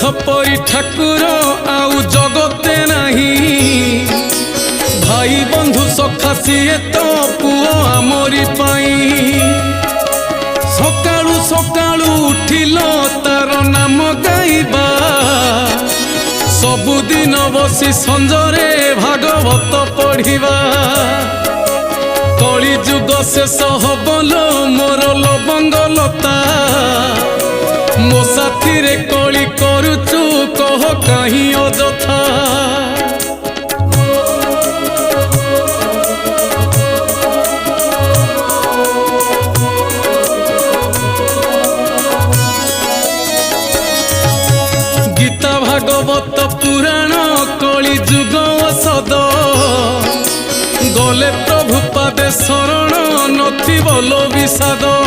परी ठाकुर आउ जगते नहीं भाई बंधु सखा सीए तो पुओ आमरी पाई सकाळू सकाळू उठिल तार नाम गाइबा सबुदिन बसी संजरे भागवत पढ़िबा कली जुग शेष हबल मोर लवंग लता मो साथी रे कली करुचु कह कहीं अजथा गीता भागवत पुराण कली जुग औषध गले प्रभु पादे शरण नथी बोलो विषाद।